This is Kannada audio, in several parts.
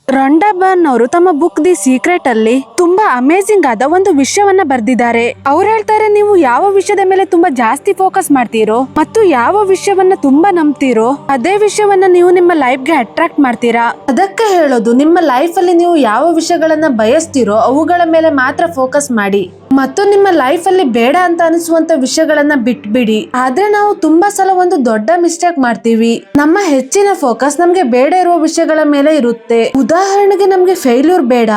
ರಂಡಾ ಬರ್ನ್ ಅವರು ತಮ್ಮ ಬುಕ್ ದಿ ಸೀಕ್ರೆಟ್ ಅಲ್ಲಿ ತುಂಬಾ ಅಮೇಜಿಂಗ್ ಆದ ಒಂದು ವಿಷಯವನ್ನ ಬರ್ದಿದ್ದಾರೆ. ಅವ್ರು ಹೇಳ್ತಾರೆ, ನೀವು ಯಾವ ವಿಷಯದ ಮೇಲೆ ತುಂಬಾ ಜಾಸ್ತಿ ಫೋಕಸ್ ಮಾಡ್ತೀರೋ ಮತ್ತು ಯಾವ ವಿಷಯವನ್ನ ತುಂಬಾ ನಂಬ್ತೀರೋ ಅದೇ ವಿಷಯವನ್ನ ನೀವು ನಿಮ್ಮ ಲೈಫ್ ಗೆ ಅಟ್ರಾಕ್ಟ್ ಮಾಡ್ತೀರಾ. ಅದಕ್ಕೆ ಹೇಳೋದು, ನಿಮ್ಮ ಲೈಫ್ ಅಲ್ಲಿ ನೀವು ಯಾವ ವಿಷಯಗಳನ್ನ ಬಯಸ್ತೀರೋ ಅವುಗಳ ಮೇಲೆ ಮಾತ್ರ ಫೋಕಸ್ ಮಾಡಿ ಮತ್ತು ನಿಮ್ಮ ಲೈಫ್ ಅಲ್ಲಿ ಬೇಡ ಅಂತ ಅನಿಸುವಂತ ವಿಷಯಗಳನ್ನ ಬಿಟ್ಬಿಡಿ. ಆದ್ರೆ ನಾವು ತುಂಬಾ ಸಲ ಒಂದು ದೊಡ್ಡ ಮಿಸ್ಟೇಕ್ ಮಾಡ್ತೀವಿ. ನಮ್ಮ ಹೆಚ್ಚಿನ ಫೋಕಸ್ ನಮ್ಗೆ ಬೇಡ ಇರುವ ವಿಷಯಗಳ ಮೇಲೆ ಇರುತ್ತೆ. ಉದಾಹರಣೆಗೆ, ನಮ್ಗೆ ಫೇಲ್ಯೂರ್ ಬೇಡ,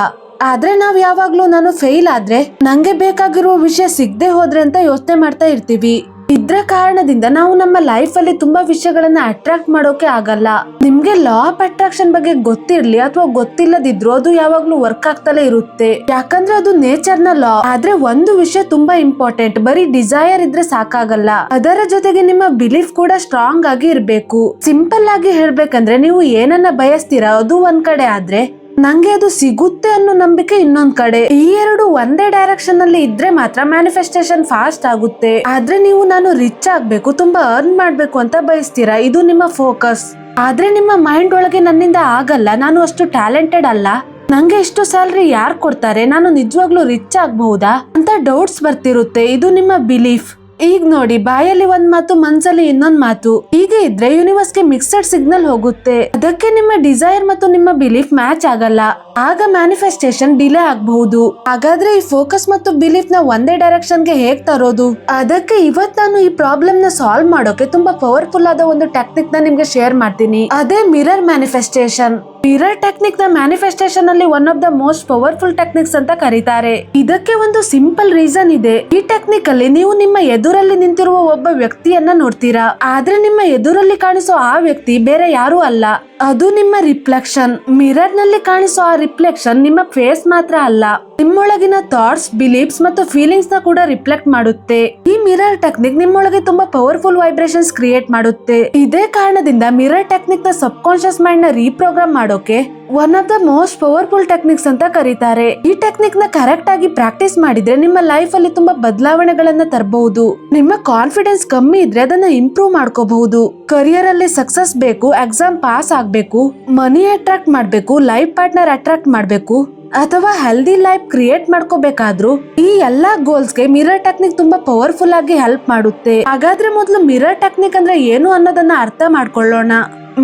ಆದ್ರೆ ನಾವ್ ಯಾವಾಗ್ಲೂ ನಾನು ಫೇಲ್ ಆದ್ರೆ ನಂಗೆ ಬೇಕಾಗಿರುವ ವಿಷಯ ಸಿಗದೆ ಹೋದ್ರೆ ಅಂತ ಯೋಚನೆ ಮಾಡ್ತಾ ಇರ್ತೀವಿ. ಇದ್ರ ಕಾರಣದಿಂದ ನಾವು ನಮ್ಮ ಲೈಫ್ ಅಲ್ಲಿ ತುಂಬಾ ವಿಷಯಗಳನ್ನ ಅಟ್ರಾಕ್ಟ್ ಮಾಡೋಕೆ ಆಗಲ್ಲ. ನಿಮ್ಗೆ ಲಾ ಆಫ್ ಅಟ್ರಾಕ್ಷನ್ ಬಗ್ಗೆ ಗೊತ್ತಿರ್ಲಿ ಅಥವಾ ಗೊತ್ತಿಲ್ಲದಿದ್ರು ಅದು ಯಾವಾಗ್ಲೂ ವರ್ಕ್ ಆಗ್ತಲೇ ಇರುತ್ತೆ. ಯಾಕಂದ್ರೆ ಅದು ನೇಚರ್ ನ ಲಾ. ಆದ್ರೆ ಒಂದು ವಿಷಯ ತುಂಬಾ ಇಂಪಾರ್ಟೆಂಟ್, ಬರೀ ಡಿಸೈರ್ ಇದ್ರೆ ಸಾಕಾಗಲ್ಲ, ಅದರ ಜೊತೆಗೆ ನಿಮ್ಮ ಬಿಲೀಫ್ ಕೂಡ ಸ್ಟ್ರಾಂಗ್ ಆಗಿ ಇರ್ಬೇಕು. ಸಿಂಪಲ್ ಆಗಿ ಹೇಳ್ಬೇಕಂದ್ರೆ, ನೀವು ಏನನ್ನ ಬಯಸ್ತೀರಾ ಅದು ಒಂದ್ ಕಡೆ ಆದ್ರೆ ನಂಗೆ ಅದು ಸಿಗುತ್ತೆ ಅನ್ನೋ ನಂಬಿಕೆ ಇನ್ನೊಂದ್ ಕಡೆ. ಈ ಎರಡು ಒಂದೇ ಡೈರೆಕ್ಷನ್ ಅಲ್ಲಿ ಇದ್ರೆ ಮಾತ್ರ ಮ್ಯಾನಿಫೆಸ್ಟೇಷನ್ ಫಾಸ್ಟ್ ಆಗುತ್ತೆ. ಆದ್ರೆ ನೀವು ನಾನು ರಿಚ್ ಆಗ್ಬೇಕು, ತುಂಬಾ ಅರ್ನ್ ಮಾಡ್ಬೇಕು ಅಂತ ಬಯಸ್ತೀರಾ, ಇದು ನಿಮ್ಮ ಫೋಕಸ್. ಆದ್ರೆ ನಿಮ್ಮ ಮೈಂಡ್ ಒಳಗೆ ನನ್ನಿಂದ ಆಗಲ್ಲ, ನಾನು ಅಷ್ಟು ಟ್ಯಾಲೆಂಟೆಡ್ ಅಲ್ಲ, ನಂಗೆ ಇಷ್ಟು ಸ್ಯಾಲರಿ ಯಾರು ಕೊಡ್ತಾರೆ, ನಾನು ನಿಜವಾಗ್ಲೂ ರಿಚ್ ಆಗ್ಬಹುದಾ ಅಂತ ಡೌಟ್ಸ್ ಬರ್ತಿರುತ್ತೆ. ಇದು ನಿಮ್ಮ ಬಿಲೀಫ್. ಈಗ ನೋಡಿ, ಬಾಯಲ್ಲಿ ಒಂದ್ ಮಾತು, ಮನ್ಸಲ್ಲಿ ಇನ್ನೊಂದ್ ಮಾತು. ಹೀಗೆ ಇದ್ರೆ ಯೂನಿವರ್ಸ್ ಗೆ ಮಿಕ್ಸಡ್ ಸಿಗ್ನಲ್ ಹೋಗುತ್ತೆ. ಅದಕ್ಕೆ ನಿಮ್ಮ ಡಿಸೈರ್ ಮತ್ತು ನಿಮ್ಮ ಬಿಲೀಫ್ ಮ್ಯಾಚ್ ಆಗಲ್ಲ. ಆಗ ಮ್ಯಾನಿಫೆಸ್ಟೇಷನ್ ಡಿಲೇ ಆಗಬಹುದು. ಹಾಗಾದ್ರೆ ಈ ಫೋಕಸ್ ಮತ್ತು ಬಿಲೀಫ್ ನ ಒಂದೇ ಡೈರೆಕ್ಷನ್ ಗೆ ಹೇಗ್ ತರೋದು? ಅದಕ್ಕೆ ಇವತ್ ನಾನು ಈ ಪ್ರಾಬ್ಲಮ್ ನ ಸಾಲ್ವ್ ಮಾಡೋಕೆ ತುಂಬಾ ಪವರ್ಫುಲ್ ಆದ ಒಂದು ಟೆಕ್ನಿಕ್ ನ ನಿಮ್ಗೆ ಶೇರ್ ಮಾಡ್ತೀನಿ. ಅದೇ ಮಿರರ್ ಮ್ಯಾನಿಫೆಸ್ಟೇಷನ್. ಮಿರರ್ ಟೆಕ್ನಿಕ್ ನ ಮ್ಯಾನಿಫೆಸ್ಟೇಷನ್ ಅಲ್ಲಿ one of the most powerful techniques ಅಂತ ಕರೀತಾರೆ. ಇದಕ್ಕೆ ಒಂದು ಸಿಂಪಲ್ ರೀಸನ್ ಇದೆ. ಈ ಟೆಕ್ನಿಕ್ ಅಲ್ಲಿ ನೀವು ನಿಮ್ಮ ಎದುರಲ್ಲಿ ನಿಂತಿರುವ ಒಬ್ಬ ವ್ಯಕ್ತಿಯನ್ನ ನೋಡ್ತೀರಾ, ಆದ್ರೆ ನಿಮ್ಮ ಎದುರಲ್ಲಿ ಕಾಣಿಸೋ ಆ ವ್ಯಕ್ತಿ ಬೇರೆ ಯಾರು ಅಲ್ಲ, ಅದು ನಿಮ್ಮ ರಿಫ್ಲೆಕ್ಷನ್. ಮಿರರ್ ನಲ್ಲಿ ಕಾಣಿಸೋ ಆ ರಿಫ್ಲೆಕ್ಷನ್ ನಿಮ್ಮ ಫೇಸ್ ಮಾತ್ರ ಅಲ್ಲ, ನಿಮ್ಮೊಳಗಿನ ಥಾಟ್ಸ್, ಬಿಲೀಫ್ಸ್ ಮತ್ತು ಫೀಲಿಂಗ್ಸ್ ನ ಕೂಡ ರಿಫ್ಲೆಕ್ಟ್ ಮಾಡುತ್ತೆ. ಈ ಮಿರರ್ ಟೆಕ್ನಿಕ್ ನಿಮ್ಮೊಳಗೆ ತುಂಬಾ ಪವರ್ಫುಲ್ ವೈಬ್ರೇಷನ್ಸ್ ಕ್ರಿಯೇಟ್ ಮಾಡುತ್ತೆ. ಇದೇ ಕಾರಣದಿಂದ ಮಿರರ್ ಟೆಕ್ನಿಕ್ ನ ಸಬ್ ಕಾನ್ಶಿಯಸ್ ಮೈಂಡ್ ನ ರೀಪ್ರೋಗ್ರಾಮ್ ಮಾಡೋಕೆ one of the most powerful techniques ಅಂತ ಕರೀತಾರೆ. ಈ ಟೆಕ್ನಿಕ್ ನ ಕರೆಕ್ಟ್ ಆಗಿ ಪ್ರಾಕ್ಟೀಸ್ ಮಾಡಿದ್ರೆ ನಿಮ್ಮ ಲೈಫ್ ಅಲ್ಲಿ ತುಂಬಾ ಬದಲಾವಣೆಗಳನ್ನ ತರಬಹುದು. ನಿಮ್ಮ ಕಾನ್ಫಿಡೆನ್ಸ್ ಕಮ್ಮಿ ಇದ್ರೆ ಅದನ್ನ ಇಂಪ್ರೂವ್ ಮಾಡ್ಕೋಬಹುದು. ಕರಿಯರ್ ಅಲ್ಲಿ ಸಕ್ಸಸ್ ಬೇಕು, ಎಕ್ಸಾಮ್ ಪಾಸ್ ಆಗ್ಬೇಕು, ಮನಿ ಅಟ್ರಾಕ್ಟ್ ಮಾಡ್ಬೇಕು, ಲೈಫ್ ಪಾರ್ಟ್ನರ್ ಅಟ್ರಾಕ್ಟ್ ಮಾಡ್ಬೇಕು ಅಥವಾ ಹೆಲ್ದಿ ಲೈಫ್ ಕ್ರಿಯೇಟ್ ಮಾಡ್ಕೋಬೇಕಾದ್ರೂ ಈ ಎಲ್ಲಾ ಗೋಲ್ಸ್ ಗೆ ಮಿರರ್ ಟೆಕ್ನಿಕ್ ತುಂಬಾ ಪವರ್ಫುಲ್ ಆಗಿ ಹೆಲ್ಪ್ ಮಾಡುತ್ತೆ. ಹಾಗಾದ್ರೆ ಮೊದಲು ಮಿರರ್ ಟೆಕ್ನಿಕ್ ಅಂದ್ರೆ ಏನು ಅನ್ನೋದನ್ನ ಅರ್ಥ ಮಾಡ್ಕೊಳ್ಳೋಣ.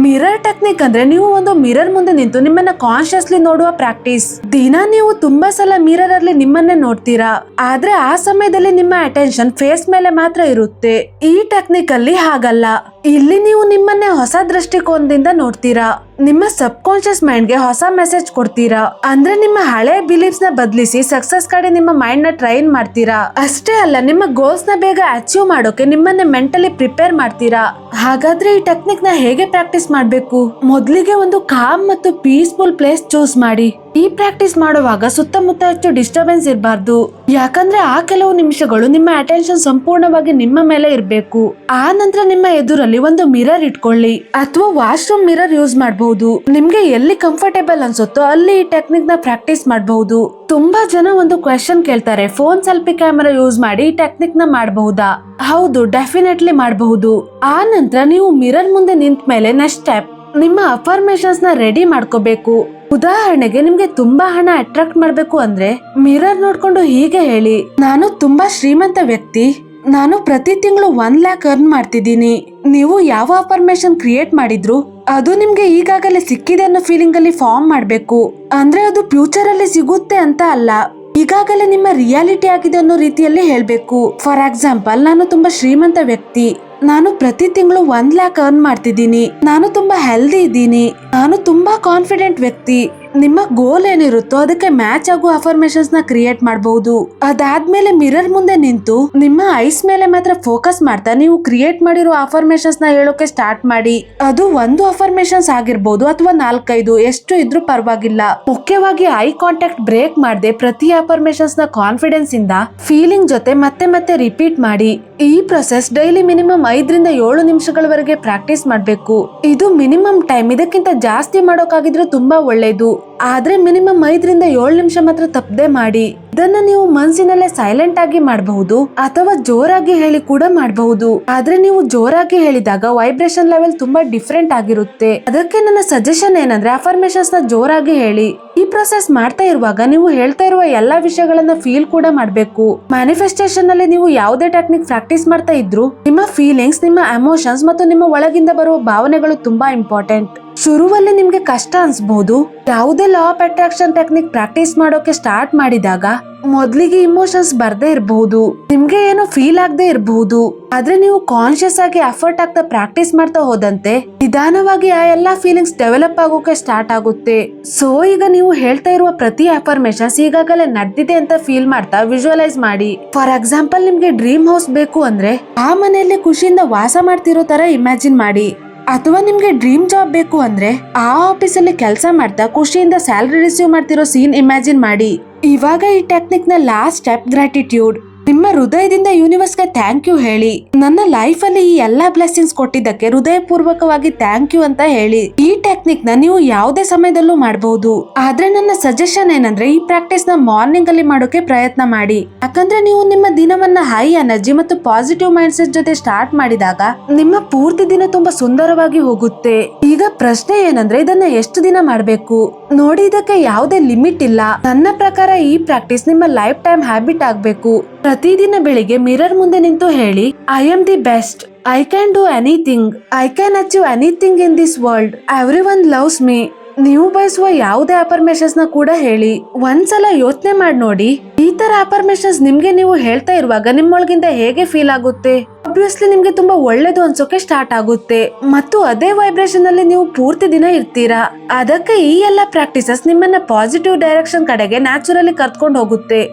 ಮಿರರ್ ಟೆಕ್ನಿಕ್ ಅಂದ್ರೆ ನೀವು ಒಂದು ಮಿರರ್ ಮುಂದೆ ನಿಂತು ನಿಮ್ಮನ್ನ ಕಾನ್ಶಿಯಸ್ಲಿ ನೋಡುವ ಪ್ರಾಕ್ಟೀಸ್. ದಿನ ನೀವು ತುಂಬಾ ಸಲ ಮಿರರ್ ಅಲ್ಲಿ ನಿಮ್ಮನ್ನೇ ನೋಡ್ತೀರಾ, ಆದ್ರೆ ಆ ಸಮಯದಲ್ಲಿ ನಿಮ್ಮ ಅಟೆನ್ಷನ್ ಫೇಸ್ ಮೇಲೆ ಮಾತ್ರ ಇರುತ್ತೆ. ಈ ಟೆಕ್ನಿಕ್ ಅಲ್ಲಿ ಹಾಗಲ್ಲ. ಇಲ್ಲಿ ನೀವು ನಿಮ್ಮನ್ನೇ ಹೊಸ ದೃಷ್ಟಿಕೋನದಿಂದ ನೋಡ್ತೀರಾ. ನಿಮ್ಮ ಸಬ್ ಕಾನ್ಶಿಯಸ್ ಮೈಂಡ್ ಗೆ ಹೊಸ ಮೆಸೇಜ್ ಕೊಡ್ತೀರಾ. ಅಂದ್ರೆ ನಿಮ್ಮ ಹಳೆ ಬಿಲೀಫ್ಸ್ ನ ಬದಲಿಸಿ ಸಕ್ಸಸ್ ಕಡೆ ನಿಮ್ಮ ಮೈಂಡ್ ನ ಟ್ರೈನ್ ಮಾಡ್ತೀರಾ. ಅಷ್ಟೇ ಅಲ್ಲ, ನಿಮ್ಮ ಗೋಲ್ಸ್ ನ ಬೇಗ ಅಚೀವ್ ಮಾಡೋಕೆ ನಿಮ್ಮನ್ನೇ ಮೆಂಟಲಿ ಪ್ರಿಪೇರ್ ಮಾಡ್ತೀರಾ. ಹಾಗಾದ್ರೆ ಈ ಟೆಕ್ನಿಕ್ ನ ಹೇಗೆ ಪ್ರಾಕ್ಟೀಸ್ ಮಾಡ್ಬೇಕು? ಮೊದಲಿಗೆ ಒಂದು ಕಾಮ್ ಮತ್ತು ಪೀಸ್ಫುಲ್ ಪ್ಲೇಸ್ ಚೂಸ್ ಮಾಡಿ. ಈ ಪ್ರಾಕ್ಟೀಸ್ ಮಾಡುವಾಗ ಸುತ್ತಮುತ್ತ ಹೆಚ್ಚು ಡಿಸ್ಟರ್ಬೆನ್ಸ್ ಇರಬಾರ್ದು, ಯಾಕಂದ್ರೆ ಆ ಕೆಲವು ನಿಮಿಷಗಳು ನಿಮ್ಮ ಅಟೆನ್ಷನ್ ಸಂಪೂರ್ಣವಾಗಿ ನಿಮ್ಮ ಮೇಲೆ ಇರಬೇಕು. ಆ ನಂತರ ನಿಮ್ಮ ಎದುರಲ್ಲಿ ಒಂದು ಮಿರರ್ ಇಟ್ಕೊಳ್ಳಿ ಅಥವಾ ವಾಶ್ರೂಮ್ ಮಿರರ್ ಯೂಸ್ ಮಾಡಬಹುದು. ನಿಮ್ಗೆ ಎಲ್ಲಿ ಕಂಫರ್ಟೇಬಲ್ ಅನ್ಸುತ್ತೋ ಅಲ್ಲಿ ಈ ಟೆಕ್ನಿಕ್ ನ ಪ್ರಾಕ್ಟೀಸ್ ಮಾಡಬಹುದು. ತುಂಬಾ ಜನ ಒಂದು ಕ್ವೆಶ್ಚನ್ ಕೇಳ್ತಾರೆ, ಫೋನ್ ಸೆಲ್ಫಿ ಕ್ಯಾಮೆರಾ ಯೂಸ್ ಮಾಡಿ ಈ ಟೆಕ್ನಿಕ್ ನ ಮಾಡಬಹುದಾ? ಹೌದು, ಡೆಫಿನೆಟ್ಲಿ ಮಾಡಬಹುದು. ಆ ನಂತರ ನೀವು ಮಿರರ್ ಮುಂದೆ ನಿಂತ ಮೇಲೆ ನೆಕ್ಸ್ಟ್ ಸ್ಟೆಪ್ ನಿಮ್ಮ ಅಫರ್ಮೇಷನ್ಸ್ ನ ರೆಡಿ ಮಾಡ್ಕೋಬೇಕು. ಉದಾಹರಣೆಗೆ, ನಿಮ್ಗೆ ತುಂಬಾ ಹಣ ಅಟ್ರಾಕ್ಟ್ ಮಾಡ್ಬೇಕು ಅಂದ್ರೆ ಮಿರರ್ ನೋಡ್ಕೊಂಡು ಹೀಗೆ ಹೇಳಿ, ನಾನು ತುಂಬಾ ಶ್ರೀಮಂತ ವ್ಯಕ್ತಿ, ನಾನು ಪ್ರತಿ ತಿಂಗಳು 1 lakh ಅರ್ನ್ ಮಾಡ್ತಿದ್ದೀನಿ. ನೀವು ಯಾವ ಅಫರ್ಮೇಷನ್ ಕ್ರಿಯೇಟ್ ಮಾಡಿದ್ರು ಅದು ನಿಮ್ಗೆ ಈಗಾಗಲೇ ಸಿಕ್ಕಿದೆ ಅನ್ನೋ ಫೀಲಿಂಗ್ ಅಲ್ಲಿ ಫಾರ್ಮ್ ಮಾಡ್ಬೇಕು. ಅಂದ್ರೆ ಅದು ಫ್ಯೂಚರ್ ಅಲ್ಲಿ ಸಿಗುತ್ತೆ ಅಂತ ಅಲ್ಲ, ಈಗಾಗಲೇ ನಿಮ್ಮ ರಿಯಾಲಿಟಿ ಆಗಿದೆ ಅನ್ನೋ ರೀತಿಯಲ್ಲಿ ಹೇಳ್ಬೇಕು. ಫಾರ್ ಎಕ್ಸಾಂಪಲ್, ನಾನು ತುಂಬಾ ಶ್ರೀಮಂತ ವ್ಯಕ್ತಿ, ನಾನು ಪ್ರತಿ ತಿಂಗಳು 1 lakh ಅರ್ನ್ ಮಾಡ್ತಿದ್ದೀನಿ, ನಾನು ತುಂಬಾ ಹೆಲ್ದಿ ಇದ್ದೀನಿ, ನಾನು ತುಂಬಾ ಕಾನ್ಫಿಡೆಂಟ್ ವ್ಯಕ್ತಿ. ನಿಮ್ಮ ಗೋಲ್ ಏನಿರುತ್ತೋ ಅದಕ್ಕೆ ಮ್ಯಾಚ್ ಆಗೋ ಅಫರ್ಮೇಷನ್ಸ್ ನ ಕ್ರಿಯೇಟ್ ಮಾಡಬಹುದು. ಅದಾದ್ಮೇಲೆ ಮಿರರ್ ಮುಂದೆ ನಿಂತು ನಿಮ್ಮ ಐಸ್ ಮೇಲೆ ಮಾತ್ರ ಫೋಕಸ್ ಮಾಡ್ತಾ ನೀವು ಕ್ರಿಯೇಟ್ ಮಾಡಿರೋ ಅಫರ್ಮೇಷನ್ಸ್ ನ ಹೇಳೋಕೆ ಸ್ಟಾರ್ಟ್ ಮಾಡಿ. ಅದು ಒಂದು ಅಫರ್ಮೇಷನ್ಸ್ ಆಗಿರ್ಬೋದು ಅಥವಾ 4-5, ಎಷ್ಟು ಇದ್ರೂ ಪರವಾಗಿಲ್ಲ. ಮುಖ್ಯವಾಗಿ ಐ ಕಾಂಟ್ಯಾಕ್ಟ್ ಬ್ರೇಕ್ ಮಾಡದೆ ಪ್ರತಿ ಅಫರ್ಮೇಷನ್ಸ್ ನ ಕಾನ್ಫಿಡೆನ್ಸ್ ಇಂದ ಫೀಲಿಂಗ್ ಜೊತೆ ಮತ್ತೆ ಮತ್ತೆ ರಿಪೀಟ್ ಮಾಡಿ. ಈ ಪ್ರೊಸೆಸ್ ಡೈಲಿ ಮಿನಿಮಮ್ 5-7 ನಿಮಿಷಗಳವರೆಗೆ ಪ್ರಾಕ್ಟೀಸ್ ಮಾಡಬೇಕು. ಇದು ಮಿನಿಮಮ್ ಟೈಮ್. ಇದಕ್ಕಿಂತ ಜಾಸ್ತಿ ಮಾಡೋಕಾಗಿದ್ರೆ ತುಂಬಾ ಒಳ್ಳೇದು, ಆದ್ರೆ ಮಿನಿಮಮ್ 5-7 ನಿಮಿಷ ಮಾತ್ರ ತಪ್ಪದೆ ಮಾಡಿ. ಇದನ್ನ ನೀವು ಮನಸ್ಸಿನಲ್ಲೇ ಸೈಲೆಂಟ್ ಆಗಿ ಮಾಡಬಹುದು ಅಥವಾ ಜೋರಾಗಿ ಹೇಳಿ ಕೂಡ ಮಾಡಬಹುದು. ಆದ್ರೆ ನೀವು ಜೋರಾಗಿ ಹೇಳಿದಾಗ ವೈಬ್ರೇಷನ್ ಲೆವೆಲ್ ತುಂಬಾ ಡಿಫ್ರೆಂಟ್ ಆಗಿರುತ್ತೆ. ಅದಕ್ಕೆ ನನ್ನ ಸಜೆಷನ್ ಏನಂದ್ರೆ ಅಫರ್ಮೇಶನ್ಸ್ ನ ಜೋರಾಗಿ ಹೇಳಿ. ಈ ಪ್ರೊಸೆಸ್ ಮಾಡ್ತಾ ಇರುವಾಗ ನೀವು ಹೇಳ್ತಾ ಇರುವ ಎಲ್ಲಾ ವಿಷಯಗಳನ್ನ ಫೀಲ್ ಕೂಡ ಮಾಡ್ಬೇಕು. ಮ್ಯಾನಿಫೆಸ್ಟೇಷನ್ ನಲ್ಲಿ ನೀವು ಯಾವುದೇ ಟೆಕ್ನಿಕ್ ಪ್ರಾಕ್ಟೀಸ್ ಮಾಡ್ತಾ ಇದ್ರು ನಿಮ್ಮ ಫೀಲಿಂಗ್ಸ್, ನಿಮ್ಮ ಎಮೋಷನ್ಸ್ ಮತ್ತು ನಿಮ್ಮ ಒಳಗಿಂದ ಬರುವ ಭಾವನೆಗಳು ತುಂಬಾ ಇಂಪಾರ್ಟೆಂಟ್. ಶುರುವಲ್ಲಿ ನಿಮ್ಗೆ ಕಷ್ಟ ಅನ್ಸ್ಬಹುದು. ಯಾವುದೇ law of attraction technique practice ಮಾಡೋಕೆ ಸ್ಟಾರ್ಟ್ ಮಾಡಿದಾಗ ಮೊದ್ಲಿಗೆ ಇಮೋಷನ್ಸ್ ಬರ್ದೇ ಇರಬಹುದು, ನಿಮ್ಗೆ ಏನೋ ಫೀಲ್ ಆಗದೆ ಇರಬಹುದು. ಆದ್ರೆ ನೀವು ಕಾನ್ಶಿಯಸ್ ಆಗಿ ಎಫರ್ಟ್ ಆಗ್ತಾ ಪ್ರಾಕ್ಟೀಸ್ ಮಾಡ್ತಾ ಹೋದಂತೆ ನಿಧಾನವಾಗಿ ಆ ಎಲ್ಲಾ ಫೀಲಿಂಗ್ಸ್ ಡೆವಲಪ್ ಆಗೋಕೆ ಸ್ಟಾರ್ಟ್ ಆಗುತ್ತೆ. ಸೊ ಈಗ ನೀವು ಹೇಳ್ತಾ ಇರುವ ಪ್ರತಿ ಅಫರ್ಮೇಶನ್ಸ್ ಈಗಾಗಲೇ ನಡೆದಿದೆ ಅಂತ ಫೀಲ್ ಮಾಡ್ತಾ ವಿಜುವಲೈಸ್ ಮಾಡಿ. ಫಾರ್ ಎಕ್ಸಾಂಪಲ್, ನಿಮ್ಗೆ ಡ್ರೀಮ್ ಹೌಸ್ ಬೇಕು ಅಂದ್ರೆ ಆ ಮನೆಯಲ್ಲಿ ಖುಷಿಯಿಂದ ವಾಸ ಮಾಡ್ತಿರೋ ತರ ಇಮ್ಯಾಜಿನ್ ಮಾಡಿ. ಅಥವಾ ನಿಮ್ಗೆ ಡ್ರೀಮ್ ಜಾಬ್ ಬೇಕು ಅಂದ್ರೆ ಆ ಆಫೀಸ್ ಅಲ್ಲಿ ಕೆಲಸ ಮಾಡ್ತಾ ಖುಷಿಯಿಂದ ಸ್ಯಾಲರಿ ರಿಸೀವ್ ಮಾಡ್ತಿರೋ ಸೀನ್ ಇಮ್ಯಾಜಿನ್ ಮಾಡಿ. ಇವಾಗ ಈ ಟೆಕ್ನಿಕ್ ನ ಲಾಸ್ಟ್ ಸ್ಟೆಪ್ ಗ್ರಾಟಿಟ್ಯೂಡ್. ನಿಮ್ಮ ಹೃದಯದಿಂದ ಯೂನಿವರ್ಸ್ ಗೆ ಥ್ಯಾಂಕ್ ಯು ಹೇಳಿ. ನನ್ನ ಲೈಫ್ ಅಲ್ಲಿ ಈ ಎಲ್ಲಾ ಬ್ಲೆಸ್ಸಿಂಗ್ಸ್ ಕೊಟ್ಟಿದ್ದಕ್ಕೆ ಹೃದಯ ಪೂರ್ವಕವಾಗಿ ಥ್ಯಾಂಕ್ ಯು ಅಂತ ಹೇಳಿ. ಈ ಟೆಕ್ನಿಕ್ ನ ನೀವು ಯಾವುದೇ ಸಮಯದಲ್ಲೂ ಮಾಡಬಹುದು. ಆದ್ರೆ ನನ್ನ ಸಜೆಷನ್ ಏನಂದ್ರೆ ಈ ಪ್ರಾಕ್ಟೀಸ್ ನ ಮಾರ್ನಿಂಗ್ ಅಲ್ಲಿ ಮಾಡೋಕೆ ಪ್ರಯತ್ನ ಮಾಡಿ. ಯಾಕಂದ್ರೆ ನೀವು ನಿಮ್ಮ ದಿನವನ್ನ ಹೈ ಎನರ್ಜಿ ಮತ್ತು ಪಾಸಿಟಿವ್ ಮೈಂಡ್ ಸೆಟ್ ಜೊತೆ ಸ್ಟಾರ್ಟ್ ಮಾಡಿದಾಗ ನಿಮ್ಮ ಪೂರ್ತಿ ದಿನ ತುಂಬಾ ಸುಂದರವಾಗಿ ಹೋಗುತ್ತೆ. ಈಗ ಪ್ರಶ್ನೆ ಏನಂದ್ರೆ ಇದನ್ನ ಎಷ್ಟು ದಿನ ಮಾಡ್ಬೇಕು? ನೋಡಿ, ಇದಕ್ಕೆ ಯಾವುದೇ ಲಿಮಿಟ್ ಇಲ್ಲ. ನನ್ನ ಪ್ರಕಾರ ಈ ಪ್ರಾಕ್ಟೀಸ್ ನಿಮ್ಮ ಲೈಫ್ ಟೈಮ್ ಹ್ಯಾಬಿಟ್ ಆಗ್ಬೇಕು. ಪ್ರತಿದಿನ ಬೆಳಿಗ್ಗೆ ಮಿರರ್ ಮುಂದೆ ನಿಂತು ಹೇಳಿ, I am the best, I can do anything, I can achieve anything in this world, every one loves me. ನೀವು ಬಯಸುವ ಯಾವುದೇ ಅಫರ್ಮೇಶನ್ಸ್ ನ ಕೂಡ ಹೇಳಿ. ಒಂದ್ಸಲ ಯೋಚನೆ ಮಾಡಿ ನೋಡಿ, ಈ ತರ ಅಫರ್ಮೇಶನ್ಸ್ ನಿಮ್ಗೆ ನೀವು ಹೇಳ್ತಾ ಇರುವಾಗ ನಿಮ್ಮೊಳಗಿಂದ ಹೇಗೆ ಫೀಲ್ ಆಗುತ್ತೆ. ಆಬ್ವಿಯಸ್ಲಿ ನಿಮ್ಗೆ ತುಂಬಾ ಒಳ್ಳೇದು ಅನ್ಸೋಕೆ ಸ್ಟಾರ್ಟ್ ಆಗುತ್ತೆ ಮತ್ತು ಅದೇ ವೈಬ್ರೇಷನ್ ಅಲ್ಲಿ ನೀವು ಪೂರ್ತಿ ದಿನ ಇರ್ತೀರಾ. ಅದಕ್ಕೆ ಈ ಎಲ್ಲಾ ಪ್ರಾಕ್ಟೀಸಸ್ ನಿಮ್ಮನ್ನ ಪಾಸಿಟಿವ್ ಡೈರೆಕ್ಷನ್ ಕಡೆಗೆ ನ್ಯಾಚುರಲಿ ಕರ್ಕೊಂಡು ಹೋಗುತ್ತೆ.